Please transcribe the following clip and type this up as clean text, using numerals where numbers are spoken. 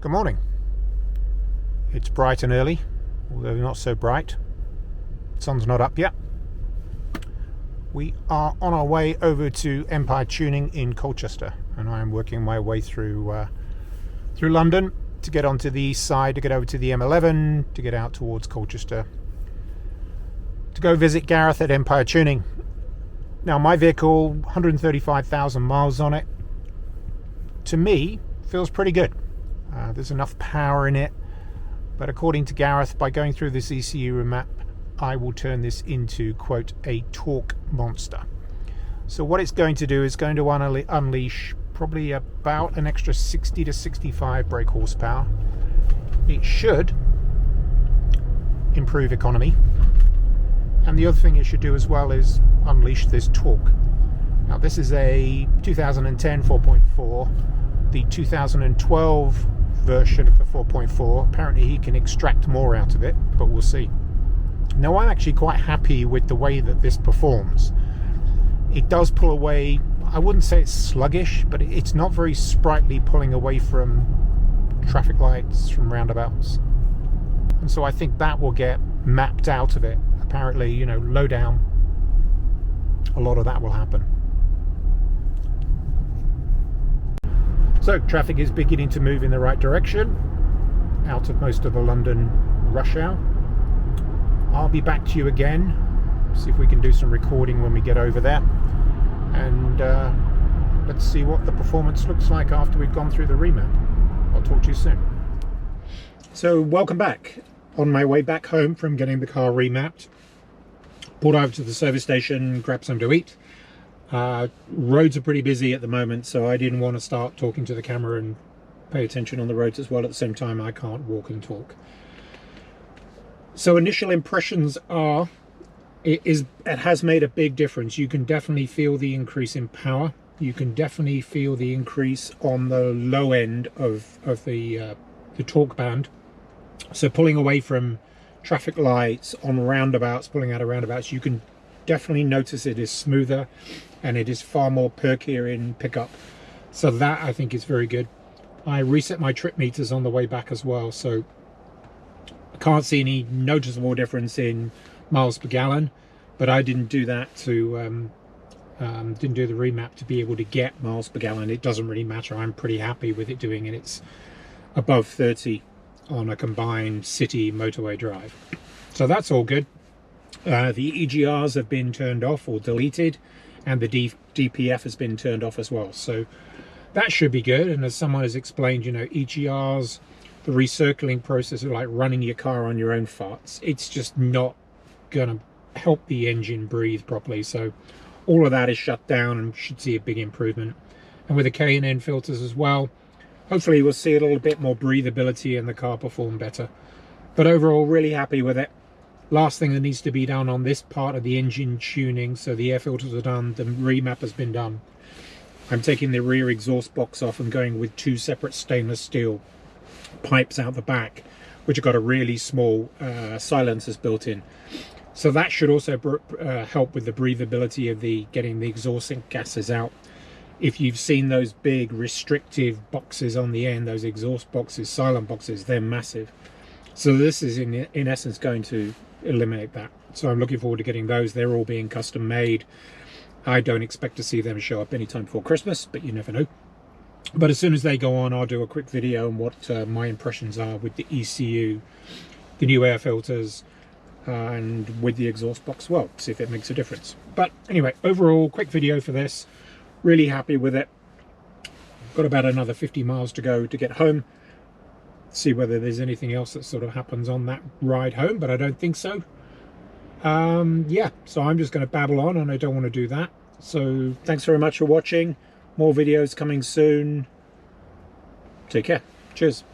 Good morning. It's bright and early, although not so bright. Sun's not up yet. We are on our way over to Empire Tuning in Colchester, and I am working my way through London to get onto the east side, to get over to the M11, to get out towards Colchester, to go visit Gareth at Empire Tuning. Now, my vehicle, 135,000 miles on it, to me, feels pretty good. There's enough power in it, but according to Gareth, by going through this ECU Remap, I will turn this into, quote, a torque monster. So what it's going to do is going to unleash probably about an extra 60 to 65 brake horsepower. It should improve economy, and the other thing it should do as well is unleash this torque. Now, this is a 2010 4.4. The 2012 version of the 4.4, apparently he can extract more out of it, but we'll see. Now, I'm actually quite happy with the way that this performs. It does pull away. I wouldn't say it's sluggish, but it's not very sprightly pulling away from traffic lights, from roundabouts. And so I think that will get mapped out of it. Apparently, you know, low down, a lot of that will happen. So traffic is beginning to move in the right direction out of most of the London rush hour. I'll be back to you again, see if we can do some recording when we get over there, and let's see what the performance looks like after we've gone through the remap. I'll talk to you soon. So welcome back. On my way back home from getting the car remapped, pulled over to the service station, grabbed something to eat. Roads are pretty busy at the moment, so I didn't want to start talking to the camera and pay attention on the roads as well. At the same time, I can't walk and talk. So initial impressions are, it has made a big difference. You can definitely feel the increase in power. You can definitely feel the increase on the low end of the torque band. So pulling away from traffic lights on roundabouts, pulling out of roundabouts, you can definitely notice it is smoother and it is far more perkier in pickup. So that, I think, is very good. I reset my trip meters on the way back as well, so I can't see any noticeable difference in miles per gallon, but I didn't do that to didn't do the remap to be able to get miles per gallon. It doesn't really matter. I'm pretty happy with it doing it. It's above 30 on a combined city motorway drive, so that's all good. The EGRs have been turned off or deleted, and the DPF has been turned off as well, so that should be good. And as someone has explained, you know, EGRs, the recircling process of like running your car on your own farts, it's just not gonna help the engine breathe properly. So all of that is shut down and should see a big improvement. And with the K&N filters as well, hopefully we'll see a little bit more breathability and the car perform better. But overall, really happy with it. Last thing that needs to be done on this part of the engine tuning, so the air filters are done, the remap has been done. I'm taking the rear exhaust box off and going with two separate stainless steel pipes out the back, which have got a really small silencers built in. So that should also help with the breathability of getting the exhaust gases out. If you've seen those big restrictive boxes on the end, those exhaust boxes, silent boxes, they're massive. So this is in essence going to eliminate that. So I'm looking forward to getting those. They're all being custom made. I don't expect to see them show up anytime before Christmas, but you never know. But as soon as they go on, I'll do a quick video on what my impressions are with the ECU, the new air filters, and with the exhaust box as well, see if it makes a difference. But anyway, overall, quick video for this. Really happy with it. Got about another 50 miles to go to get home. See whether there's anything else that sort of happens on that ride home, but I don't think so. Yeah, so I'm just going to babble on, and I don't want to do that. So thanks very much for watching. More videos coming soon. Take care. Cheers.